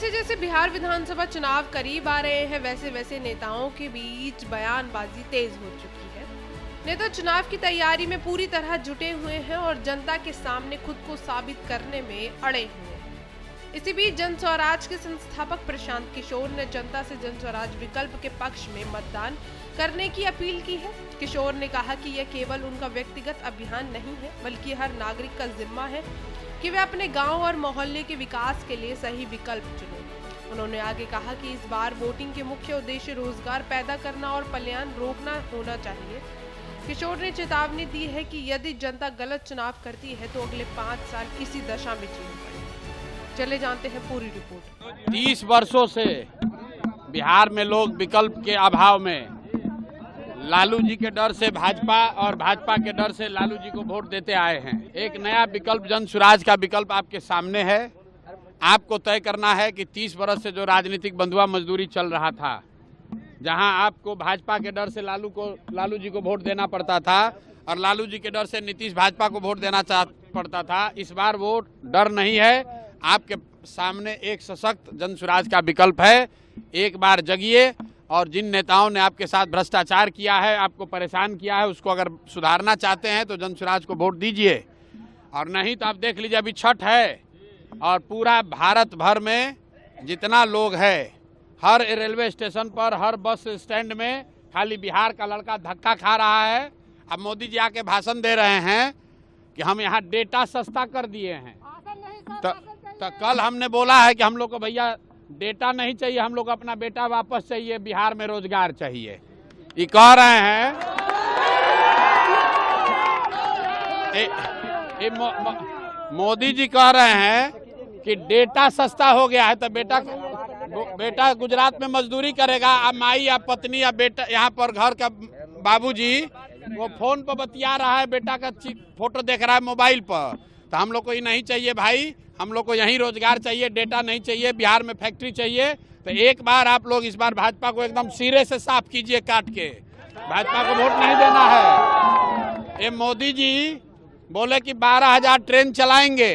जैसे जैसे बिहार विधानसभा चुनाव करीब आ रहे हैं वैसे वैसे नेताओं के बीच बयानबाजी तेज हो चुकी है। नेता चुनाव की तैयारी में पूरी तरह जुटे हुए हैं और जनता के सामने खुद को साबित करने में अड़े हुए हैं। इसी बीच जन स्वराज के संस्थापक प्रशांत किशोर ने जनता से जन स्वराज विकल्प के पक्ष में मतदान करने की अपील की है। किशोर ने कहा कि यह केवल उनका व्यक्तिगत अभियान नहीं है बल्कि हर नागरिक का जिम्मा है कि वे अपने गांव और मोहल्ले के विकास के लिए सही विकल्प चुनें। उन्होंने आगे कहा कि इस बार वोटिंग के मुख्य उद्देश्य रोजगार पैदा करना और पलायन रोकना होना चाहिए। किशोर ने चेतावनी दी है कि यदि जनता गलत चुनाव करती है तो अगले 5 साल इसी दशा में जीना पड़ेगा। चले जानते हैं पूरी रिपोर्ट। 30 वर्षों से बिहार में लोग विकल्प के अभाव में लालू जी के डर से भाजपा और भाजपा के डर से लालू जी को वोट देते आए हैं। एक नया विकल्प जन स्वराज का विकल्प आपके सामने है। आपको तय करना है कि 30 वर्ष से जो राजनीतिक बंधुआ मजदूरी चल रहा था, जहां आपको भाजपा के डर से लालू जी को वोट देना पड़ता था और लालू जी के डर से नीतीश भाजपा को वोट देना पड़ता था, इस बार वो डर नहीं है। आपके सामने एक सशक्त जन स्वराज का विकल्प है। एक बार जगिए और जिन नेताओं ने आपके साथ भ्रष्टाचार किया है, आपको परेशान किया है, उसको अगर सुधारना चाहते हैं तो जन स्वराज को वोट दीजिए। और नहीं तो आप देख लीजिए, अभी छठ है और पूरा भारत भर में जितना लोग है, हर रेलवे स्टेशन पर, हर बस स्टैंड में खाली बिहार का लड़का धक्का खा रहा है। अब मोदी जी आके भाषण दे रहे हैं कि हम यहाँ डेटा सस्ता कर दिए हैं। तो कल हमने बोला है कि हम लोग को भैया डेटा नहीं चाहिए, हम लोग को अपना बेटा वापस चाहिए, बिहार में रोजगार चाहिए। ये कह रहे हैं मोदी जी कह रहे हैं कि डेटा सस्ता हो गया है तो बेटा गुजरात में मजदूरी करेगा। अब माई या पत्नी या बेटा यहाँ पर घर का बाबूजी वो फोन पर बतिया रहा है, बेटा का फोटो देख रहा है मोबाइल पर। तो हम लोग को ये नहीं चाहिए भाई, हम लोग को यहीं रोजगार चाहिए, डेटा नहीं चाहिए, बिहार में फैक्ट्री चाहिए। तो एक बार आप लोग इस बार भाजपा को एकदम सिरे से साफ कीजिए, काट के। भाजपा को वोट नहीं देना है। ये मोदी जी बोले कि 12,000 ट्रेन चलाएंगे,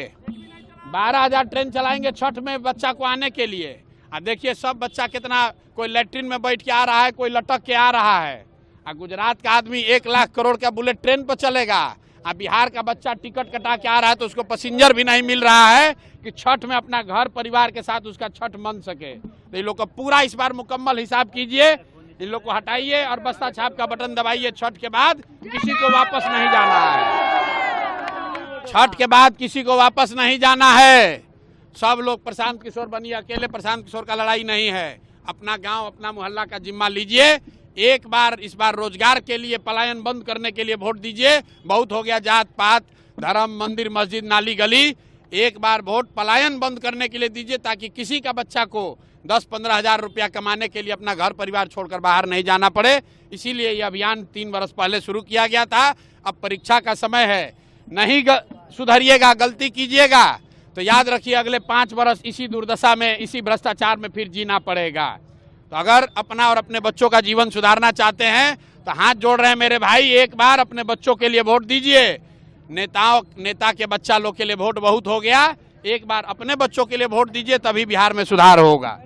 12,000 ट्रेन चलाएंगे छठ में बच्चा को आने के लिए। देखिए सब बच्चा कितना, कोई लैट्रिन में बैठ के आ रहा है, कोई लटक के आ रहा है। गुजरात का आदमी 1 लाख करोड़ का बुलेट ट्रेन पर चलेगा। बिहार का बच्चा टिकट कटा के आ रहा है तो उसको पैसेंजर भी नहीं मिल रहा है कि छठ में अपना घर परिवार के साथ उसका छठ मन सके। तो इन लोग का पूरा इस बार मुकम्मल हिसाब कीजिए, इन लोग को हटाइए और बस्ता छाप का बटन दबाइए। छठ के बाद किसी को वापस नहीं जाना है। छठ के बाद किसी को वापस नहीं जाना है। सब लोग प्रशांत किशोर बनिए, अकेले प्रशांत किशोर का लड़ाई नहीं है। अपना गाँव, अपना मोहल्ला का जिम्मा लीजिए। एक बार इस बार रोजगार के लिए, पलायन बंद करने के लिए वोट दीजिए। बहुत हो गया जात पात, धर्म, मंदिर, मस्जिद, नाली गली। एक बार वोट पलायन बंद करने के लिए दीजिए ताकि किसी का बच्चा को 10-15 हजार रुपया कमाने के लिए अपना घर परिवार छोड़कर बाहर नहीं जाना पड़े। इसीलिए ये अभियान 3 वर्ष पहले शुरू किया गया था। अब परीक्षा का समय है, नहीं सुधरिएगा, गलती कीजिएगा तो याद रखिए अगले 5 वर्ष इसी दुर्दशा में, इसी भ्रष्टाचार में फिर जीना पड़ेगा। तो अगर अपना और अपने बच्चों का जीवन सुधारना चाहते हैं तो हाथ जोड़ रहे हैं मेरे भाई, एक बार अपने बच्चों के लिए वोट दीजिए। नेता के बच्चा लोग के लिए वोट बहुत हो गया। एक बार अपने बच्चों के लिए वोट दीजिए, तभी बिहार में सुधार होगा।